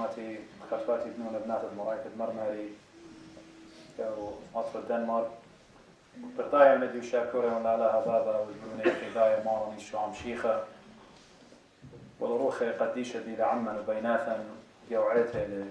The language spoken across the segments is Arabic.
ماتي خلفاتي بنون بنات المرايت مرمري أو عطف الدنمارك برطايا ندي شاكوري ولا لها بابا والبروني خدايا مارني شو عم شيخة والروخي قديشة دي لعمن وبيناثا جوعيتها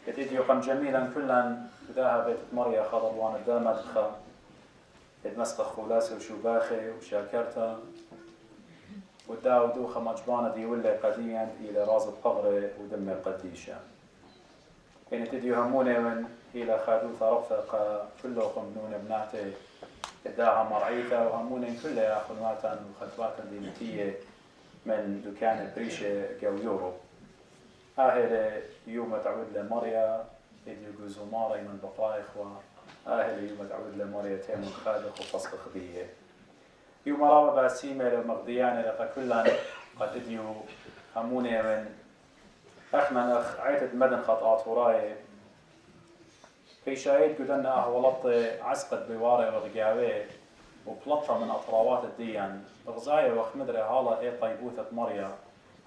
كتيديو قم جميلا كلا بداها بيت مريا خضر وانا داما دخا مسخ خولاسي وشوباخي وشاكرتا وداو دوخة مجبانة دي ولا قديا إلى راز الطغرة ودم قديشة كانت تديو هموني من إلى خادوثة رفقة كله خمنون بناتي إداها مرعيثة وهموني كله ياخذ ماتا وخطواتا دينتية من دكان بريشة جو يورو أهل يوم تعود لمريا إديو جوزوماري من بقائخ أهل يوم تعود لمريا تيمون خادق وفصل خبيه يوم رابع باسيمة لمغديان لقى كلا قد إديو هموني من أخنا أخ عيتت مدن خطأت وراي في شاهد قدنا أهولط عسقت بواري وغقاوي وبلطة من أطراوات الديان بغزاية وخمدري هالا إيه طيبوثة مريا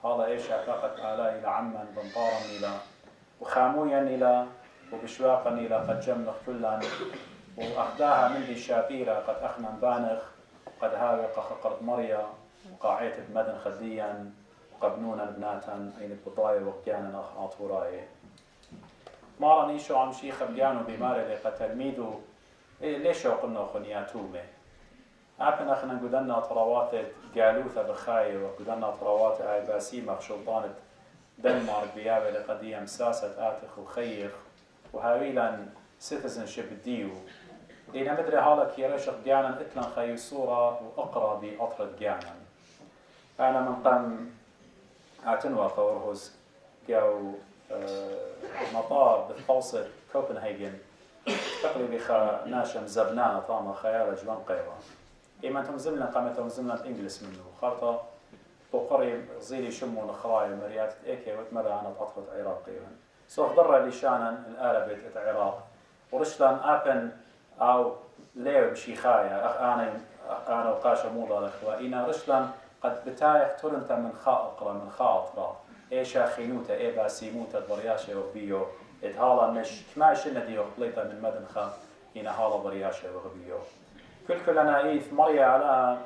هالا إيه شاكاقة آلاء إلى عمان بنطارا إلى وخامويا إلى وبشواقا إلى قد جملخ كلا وأخداها من دي شابيرة قد أخنا بانخ قد هاوي قخقرت مريا وقاعيت بمدن خديا وقبنونا بناتا أين البضايا وقيانا أخ وراي ما راني شو عم شيخ بجانو بماري لقى تلميذو ليش قلنا خنياتومه عبنا اخنا قدنا طروات جالوثة بخاية وقدنا طروات هاي باسيمة شلطانة دنمارك بيابة لقديم ساسة آتخ وخيخ وهاويلا citizenship ديو إنا مدري هالك يرشق جانا إتلان خيو صورة وأقرأ بأطرد جانا أنا من قم أعتنوا قورهوز جو مطار بالتوسط كوبنهاجن تقريبا بخا ناشم زبنان طامة خيال جوان قيرة إما أنتم زمنا قامتهم زمنا إنجلس منه خارطة بقري زيلي شمو نخراي مريات إيكي وتمرى أنا أطفت عراقي سوف ضر لي شانا الآلبت العراق ورشلان أبن أو ليو بشيخايا أنا وقاشة موضة الأخوة إنا رشلان قد بتايح ترنت من خاطرة من خاطرة إيشا خينوتا إيه باسيموتا برياشة وبيو إدهالا مش كما شلنا ديو خليطة من مدن خا إنا هالا برياشة وغبيو كل أنا إيث مريا على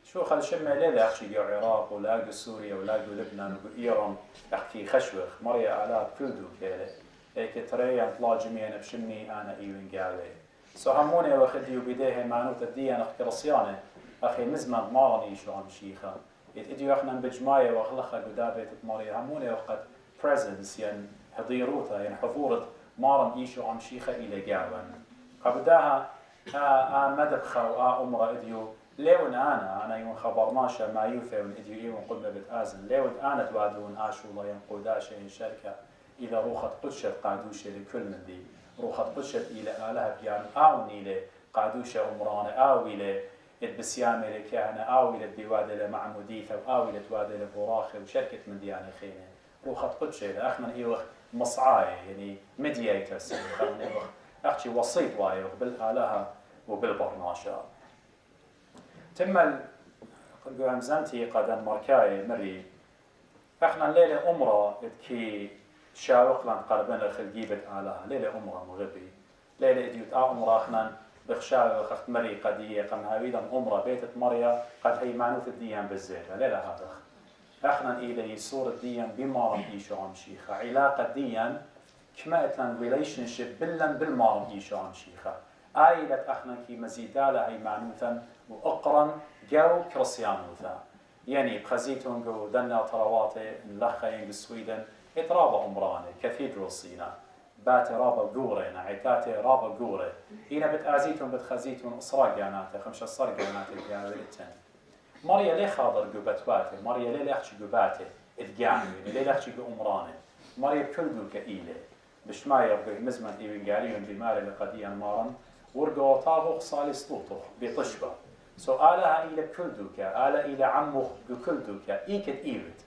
شو خل شمع ليه أخشي جو عراق ولاقو سوريا ولاقو لبنان وإيران أحكي خشوخ مريا على كلدو كيله إيك تريا طلع جميعنا بشمني أنا إيوين قالي سو هموني وخديو بديه معنوت الديان أخي رصيانة أخي مزمن مارني شو عم شيخا إديو أخنا بجماية وأخلخا قدابة مريا هموني وقد presence يعني حضيروتا يعني حضورة مارن إيشو عم شيخا إلى جاوان قبداها مدبخا أمرا إديو ليون أنا يون خبرناشا ما يوفي ون إديو إيون قلنا بتآزن ليون أنا توادون آشو الله ينقوداشا إن شركة إذا روخت قدشت قادوشة لكل من دي روخت قدشت إلى آلها بيان آوني لي قادوشة أمرانة آوي لي البسيامة لكهنة آوي للديوادة لمعموديثة وآوي لتوادة لبوراخة وشركة من ديانة خينة روخت قدشة لأخنا إيوخ مصعاية يعني ميدياترز أحكي وسيط وايوخ بالآلها وبالبرناشا تم زمتي قدم مركاي مري احنا الليلة أمرا كي شاوق لان قربنا خلقيبة آلها ليلة أمرا مغبي ليلة إديوت أمرا احنا بخشاوق اخت مري قدية قم هاويدا أمرا بيتت مريا قد هي معنوث الديان بالزيادة ليلة هذا احنا إلي صورة ديان بمارم إيشو عم شيخة علاقة ديان كما اتلان relationship بالمارم إيشو عم شيخة آيلة احنا كي مزيدالة هي معنوثا وأقرا جو كريستيانوثا يعني بخزيتون جو دنا طرواتي نلخين بالسويدن اترابا أمراني كاثيدرال سينا بات رابا قورينا عتاتي رابا قوري هنا بتأزيتون بتخزيتون إصراق جاناتي خمسة إصراق جاناتي جاولتين مريا ليه خاضر قبتواتي مريا ليه لحشي قباتي اتقاني ليه لحشي قأمراني مريا بكل دو كإيلي بش ما يرقى مزمن إيوين قاليون بماري لقديا مارن ورقو طاغوخ صالي سطوطوخ بطشبة سؤالها إلى بكل دوكا آلا إلى عموخ بكل دوكا إيكت إيوت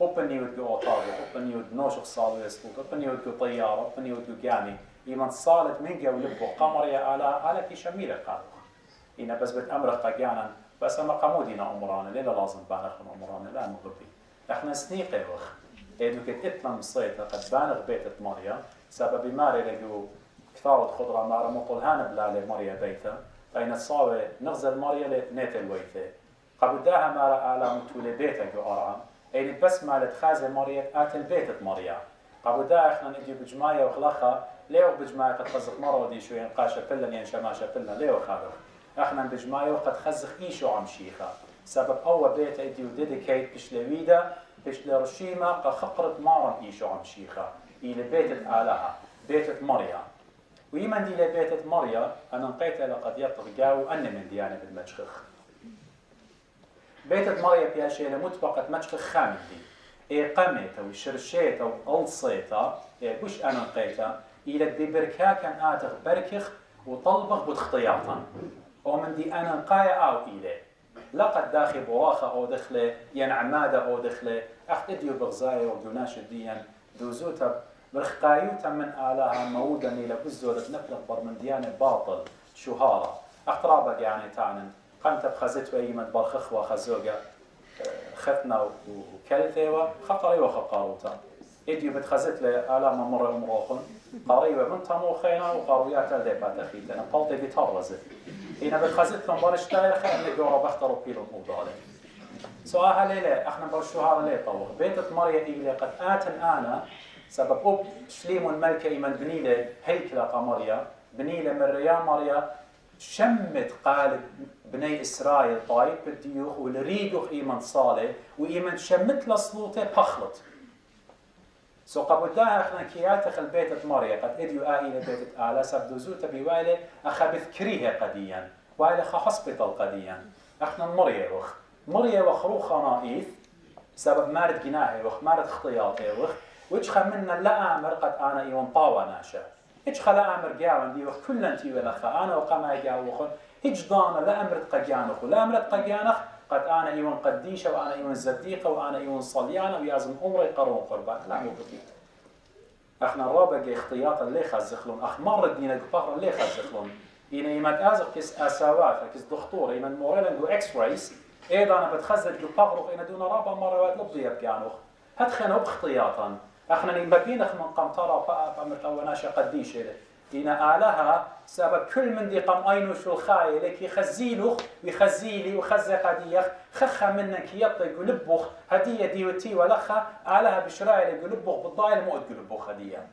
أوبن يود جو طاغوخ أوبن يود نوشخ صالي سطوط أوبن يود جو طيارة أوبن يود جو جامي إيمان صالت من جو لبو قمر يا آلا كي شميلة قاروخ إنا بس بتأمرخ قاقانا بس أما قمودينا أمرانا ليلا لازم بانخن أمرانا لا مغبي إحنا سنيقي وخ إيدو كت إتلم صيتا قد بانغ بيتت مريا سبب ماري لجو كثارة خضرة مارا مطلهان بلالي مريا بيتا بين تصاوي نغزل مريا لنيت الويته قبداها مارا على متولي بيتا جو أرعى إيدي بس مالت خازي مريا آتل بيتت مريا قبداها إحنا نجي بجماية وخلخة ليه بجماية قد خزق مرة ودي شو ينقاشة بلن ينشماشة بلن ليه خابر إحنا بجماية وقد خزق إيشو عم شيخة سبب أول بيتا إديو ديديكيت بشلويدا بشلرشيما قخقرت مارا إيشو عم شيخة إلى بيتت آلها بيتت مريا ويمن دي لبيتت مريا أنا نقيتها لقد يطرقاو أن من ديانة بالمجخخ بيتت مريا بيها شيء لمتبقة مجخخ خامل دي إيه قميتا وشرشيتا وقلصيتا إيه بوش أنا نقيتها إلى دي بركا كان آتغ بركخ وطلبخ بتخطياتا ومن دي أنا نقايا أو إليه لقد داخل براخة أو دخله ينعمادة أو دخله أختديو بغزايا ودوناش الديان دوزوتا برخقايوتا من آلها مودا إلى بزورة نفلق برمنديان باطل شهارة اقترابك يعني تعنن قمت بخزت ويمن برخخوة خزوغا خثنا وكالثيوة خطري وخقاروتا إديو بتخزت لآلها ممر المروخن قاريوة من تموخينا وقارويات الديبات أخيتنا قلتي بترزت هنا بتخزت لهم برشتايا خير نجورا بختروا بيلون أوضالي سؤال ليلة احنا برشوها ليه طوخ بيتت مريا إلي قد آتن أنا سبب أب شليم الملكة إيمان بنيلة هيكلة قمريا بنيلة من ريان مريا شمت قالب بني إسرائيل طايب بالديوخ والريدوخ إيمان صالح وإيمان شمت لصلوته بخلط سو قبوداها احنا كياتخ البيتت مريا قد إديو آئلة بيتت آلة سبدو زوتا بيوالي أخا بذكريها قديا وإلى أخا حسبطل قديا احنا مريا وخ مريا وخروخ نائث سبب مارد جناهي وخ مارد خطياتي وخ وإيش منا لا أمر قد أنا إيوان طاوة ناشا إيش خلا أمر جاون دي وخ كلن تي ولا خا أنا وقما جاوخن إيش ضانا لا أمر تقجانخ لا أمر تقجانخ قد أنا إيوان قديشة وأنا إيوان زديقة وأنا إيوان صليانة ويازم عمري قرون قربان لا مو بدي احنا الرابع اختياطا ليه خزخلون أخمار الدين قبار ليه خزخلون إن إيمان أزق كيس أساوات كيس دكتور إيمان موريلن جو إكس رايس أيضا أنا بتخزج جو بغرق إن دون رابع مرات لبضي بجانخ هتخنا باختياطا احنا نبقينخ من قمطرة بأمرك وناشا قديش إنا آلها سبب كل من دي قم أينو شو الخاي لك يخزيلوخ ويخزيلي وخزي قديخ خخا منك يطي قلبوخ هدية ديوتي ولخا آلها بشراي لي قلبوخ بالضايل موت قلبوخ هدية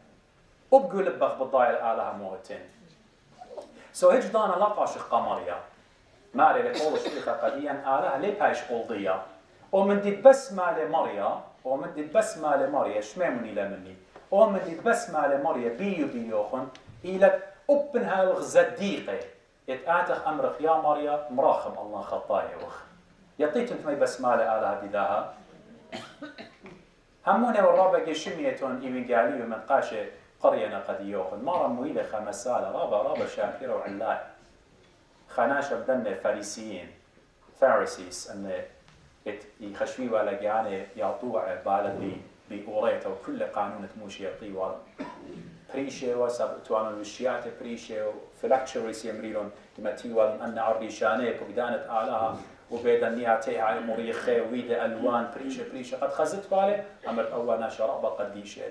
وبقلبخ بالضايل آلها موتين سو هجدانا لقاش قمريا ماري لقول الشيخة قديا آلها لي بايش قلضية ومن دي بس مالي مريا ومن دي بس مالي مريا شميمني لمني ومن دي بس مالي مريا بيوخن إلى أبنها الغزديقة يتآتخ أمرخ يا مريا مراخم الله خطايا وخ يطيت انت ما بس مالي آلها بداها همونا والرابع شميتون إيوين قاليو من قاشة قرينا قد يوخن مارا مويلة خمسالة رابع شاكرة وعلاي خناشة بدن فارسيين فارسيس أن يخشوي ولا جاني يعطوع بالدي بأوريته وكل قانون تموشي يعطيه بريشة وسبتوان الوشيات بريشة وفلاكشريس يمريلون يمتيوان أن عريشانيك وبدانت آلها وبيدن نياتيها على مريخة ويدا ألوان بريشة قد خزت بالي أمرت أولا شرابة قديشة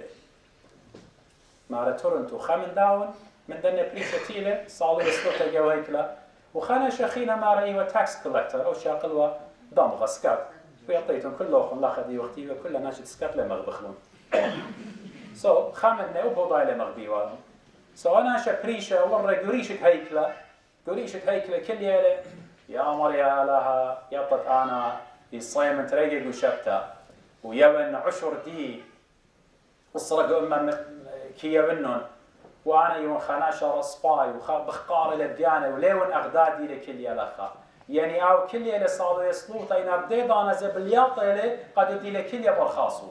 مارا تورنتو خامن داون من دن بريشة تيلة صالو يسلوكا جوهيكلا وخانا شاخينا مارا إيوا تاكس كولكتر أو شاقلوا ضمغ سكات ويعطيتهم كلهم لاخذي وقتي وكل ناشد سكات لما بخلون خامننا وبوضاي لما بيوالهم أنا شبريشة ورا قريشة هيكلة كل يالي يا مريا لها يطت أنا يصيم تريق وشبتا ويبن عشر دي وصرق كيبنون وأنا يوم خناشر سباي وبخقار لبيانة وليون أغدادي لكل يالخا يعني أو كل يالي صاروا يسلوط أين أبديد أنا زبلياط يالي قد يدي لكل يبرخاصو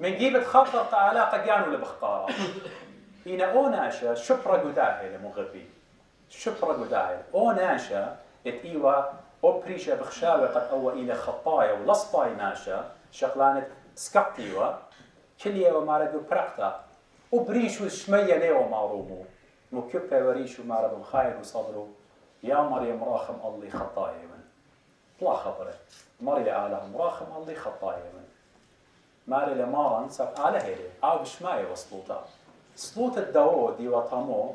من جيبت خطر تعالى قجانو لبختارة هنا أوناشا شبرا قداهي لمغربي شبرا قداهي أوناشا إتيوا أبريشا بخشاوة قد أو إلى خطايا ولصباي ناشا شغلانة سكتيوا كليا ومارجو براكتا وبريشو شمية ليو معرومو مكبة وريشو ماربو خاير وصدرو يا مريم راخم الله خطايا من لا خبره مريم آلها مراخم الله خطايا من ماري لمارن سب آله هيلي أو بشماية وصلوتا صلوت الداو دي وطمو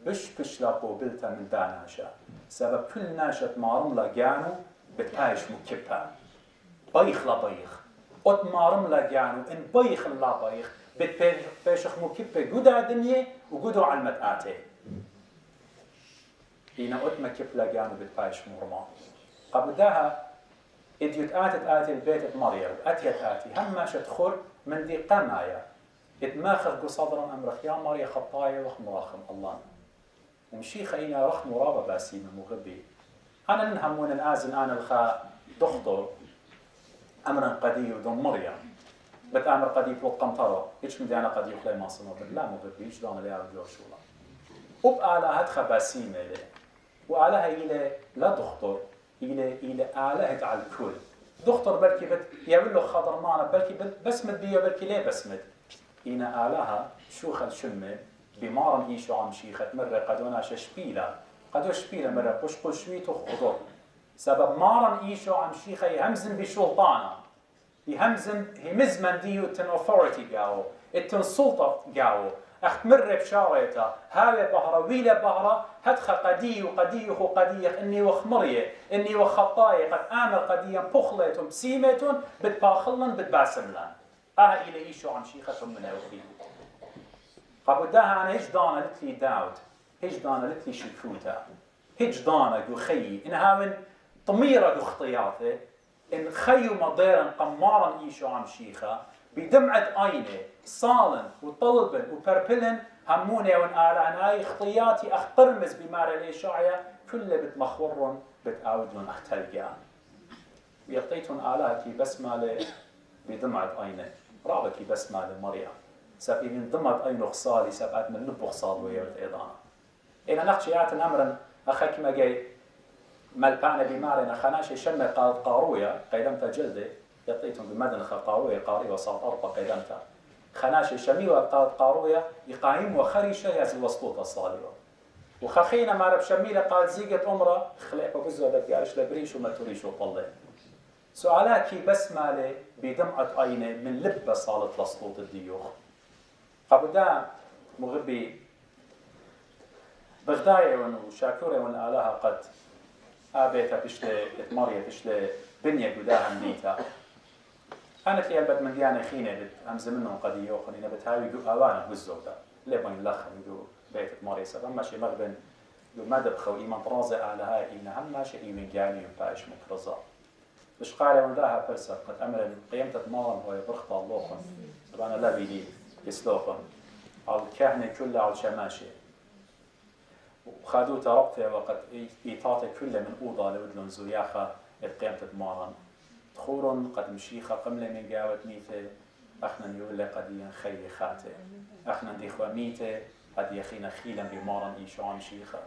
بش لاقو بلتا من داناشا سبب كل ناشة مارم لقانو بتعيش مكبها بيخ لا بيخ قد مارم لقانو إن بيخ لا بيخ بتبيشخ مكبه قدا دنيا وقدو علمت آتي هنا قد مكب لقانو بتعيش مرمان قبل داها إديوت آتي البيت مريم أتيت آتي هم ما شتخور من دي قمايا اتماخر صدرا أمرخ يا مريم خطايا وخ مراخم الله ومشي خينا رخ مرابة باسيم مغبي أنا ننهم الآزن أنا الخاء دخطر أمرا قدي ودون مريم بتأمر قدي بلوت قمطرة إيش من ديانا قدي يخلي ما صنع بالله مغبي إيش دانا ليها رجوع شولا وبآلة هدخ باسيمة إلي وآلها إلي لا دخطر إلى آلهة على الكل دكتور بركي يقول له خضر معنا بركي بسمت بيه بركي ليه بسمت إنا آلهة شوخة الشمة بمارن إيشو عم شيخة مرة قدونا شبيلة قدو شبيلة مرة قش شويتو خضر سبب مارن إيشو عم شيخة يهمزن بشلطانة يهمزن همزمن ديو تن authority قاو التن سلطة قاو أخت مرة بشاريتا هاوي بهرة ويلة بهرة هدخ قديه إني وخمرية إني وخطاية قد آمر قديا بخلتهم بسيمتهم بتباخلن بتباسملن إلى إيشو عن شيختهم من أوخي قبل داها أنا هيج دانا لتلي داود هيج دانا لتلي شكوتا هيج دانا جو خيي إن هاون طميرة جو اختياته إن خيو مضيرا قمارا إيشو عن شيخة بدمعة عينه صالن وطلبن وبربلن هموني ونقالان هاي اختياتي أخ قرمز بمارا ليشاعية كل بتمخورن بتعودن أخ تلقان ويعطيتن آلاتي بسمالة بدمعة عينه رابكي بسمالة مريم سبي من دمعة عينه خصالي سبقات من لبه خصال ويرد إيضانا إنا نخشيات أمرا أخاك ما جاي ملبعنا بمارنا خناشي شمة قاروية قيدمت جلدي يعطيتهم بمدن قاروية قارية وصوت أربع قيدمتها خناشي شميوة قاروية يقايم وخريشة يزل وسطوط الصالبة وخخينا معرب شميلة قال زيقة أمرة خليقة بزوة بقارش لبريش وما تريش وطلع سؤالاكي بسمالة بدمعة عينة من لبة صالة لسطوط الديوخ قبل دا مغبي بغداية وشاكورة والآلهة قد آبيتا بشلي اتماريا بشلي بنية قداها مديتا كانت لي البد من ديانة خينة همز منهم قد يوخن إنا بتهاوي قو أوانا بالزودة ليه بين لخن قو بيت اتماريا سبا ماشي مغبن قو مدبخو إيمان طرازة آلها إينا هم ماشي إيمان جاني وبايش مكرزا بش قالة ونداها برسا قد أمرا قيمت اتمارن هو يبرخطا اللوخن سبانا لا بيدي يسلوخن على الكهنة كلها على الشماشي وخادو تربته وقد إيطاته كله من أوضة لودلون زوياخة القيمة اتمارن تخورن قد مشيخة قملة من قاوة ميته أخنا يولي قد ينخي خاته أخنا ديخوا ميته قد يخينا خيلا بمارن إيشو عن شيخة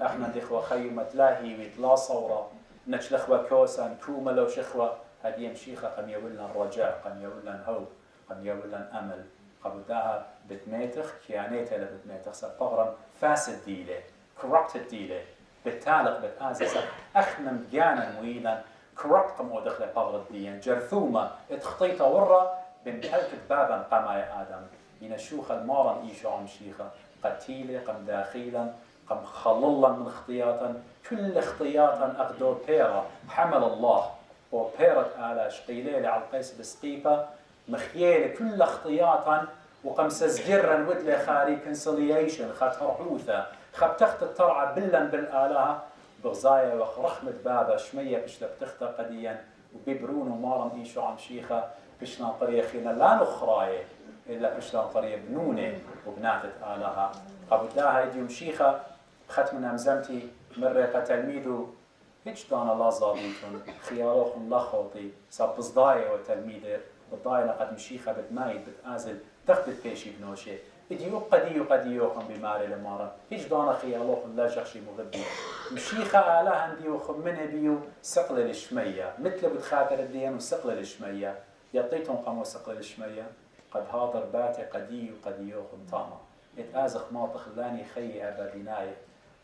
أخنا ديخوا خيمة لاهي ويتلا صورة نشلخوا كوسا كوما لو شخوا هد يمشيخة قم يولن رجاء قم يولن هو قم يولن أمل قبل داها بتميتخ كيانيته لبتميتخ سبغرا فاسد ديله corrupted ديله بتالق بتآزس أخنا مجانا مويلا corrupt قمو دخل بغرد ديان جرثومة اتخطيطة ورا بنتهلك بابا قما يا آدم من الشوخ المارن إيشو عم شيخة قتيلة قم داخيلا قم خللا من اختياطا كل اختياطا أغدو بيرا حمل الله وبيرت آلا شقيلة على القيس بسقيفة مخيلة كل اختياطا وقم سزجرا ودلي خاري كنسلياشن خطر حوثة خبتخت الترعى بلا بالآلهة بغزايا وخرخمة بابا شمية بشلا بتخت قديا وبيبرون ومارم إيشو عم شيخة بشلا طريق خينا لا نخراية إلا بشلا طريق بنونة وبناتت آلهة قبل داها يديوم شيخة ختم نمزمتي مرة تلميذو هيش دانا لا ظاليتون خيالوخن لا خوطي ساب بصدايا وتلميذه بالضايا لقد مشيخة بتمايد بتآزل تخبت بيشي بنوشي إديو قديوخن بماري لمارا هيش دانا خيالوخن لا جخشي مغبي مشيخة آلها ديوخن منه بيو سقل الشمية مثل بتخاطر الدين وسقل الشمية يعطيتهم قاموا سقل الشمية قد هاضر باتي قديوخن طاما اتآزخ ما تخلاني خي أبديناي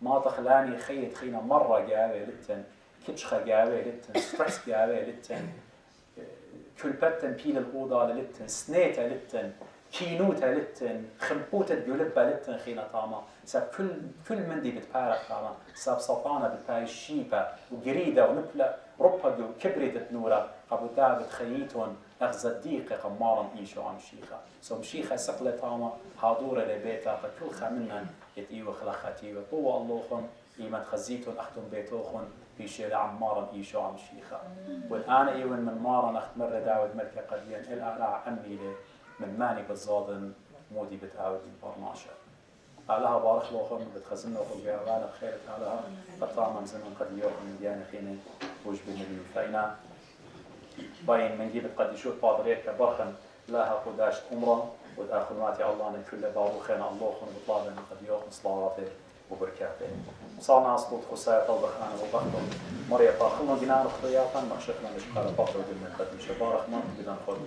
ما تخلاني خي تخينا مرة قاوي لتن كتشخة قاوي لتن ستريس قاوي لتن كل بتن بيل الأوضة للتن سنيتا للتن كينوتا للتن خمبوتا بيولبا للتن خينا طاما ساب كل مندي بتبارك طاما ساب سلطانة بتباي الشيبة وقريدة ونبلة ربها كبرت نورا قبو دابت خييتون أخذ الديقة قمارا إيشو عن شيخة سو مشيخة سقلة طاما حاضورة لبيتا فكل خامنا يتيو خلقاتيو طوى اللوخن إيمان خزيتون أختم بيتوخن بيشير عمارا إيشو عن شيخة والآن إيوان من مارا أخت مرة داود ملكة قديا الآن عمي لي من ماني بالظاظن مودي بتعاود البرناشة علىها بارخ لوخن بتخزنه وخل بيعوانا بخيرة علىها قطع من زمن قد يوخن من ديانة خيني وجب النبي فإنا باين من جيبت قد يشوف بادريك برخن لها قداش أمرا وداخل ماتي الله كل باروخين اللوخن وطلابين قد يوخن صلاواته وبركاته صارنا أصلوت خسايا طلبخ أنا وبختم مريا طاخلنا جنان اختياطا مخشقنا نشقال بطر ودلنا قد شبارخ من بدن خد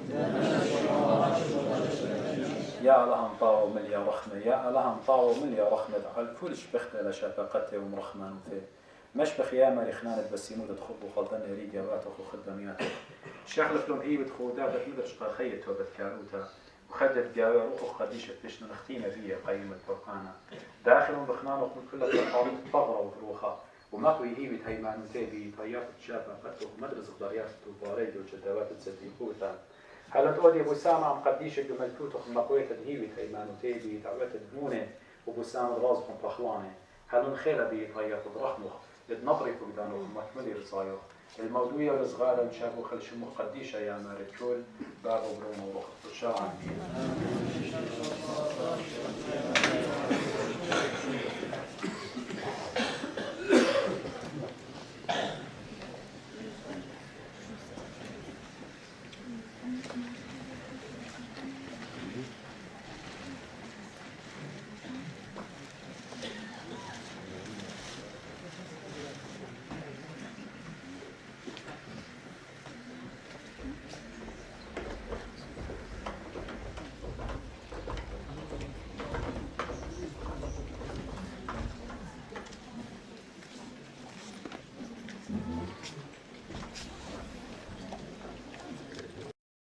يا لهم طاو مليا رحمة يا لهم طاو مليا رحمة على كل شبخت لشفقته ومرحمن فيه مشبخ يا ماري خنانة بسيمودة تخب وخلطان ريقا واتخو خدمياته شخلف لهم هي بتخودات مدرش قرخية وبتكاروتا وخدت جاوي روح خديشة فيشنا نختينا فيها قيمة برقانا داخلهم بخنان وقل كلها تقارب تطغرة وتروخة وماكو يهيبت هيمان وتابي طيارة تشافى قدوه مدرسة ضريات وباريد والجدوات تسديقوتا هلا تقولي أبو سامة عم قديشة بملكوتو خمقوية تهيبت هيمان وتابي تعوات دهونة وأبو سامة رازقهم طخلانة هلا نخيلة بي طيارة برحمه لنبرك بدانو مكملي رصايو الموضوعية والصغار مشابه خل شمو قديشة يا ماركول بابو برونو وقت شاعر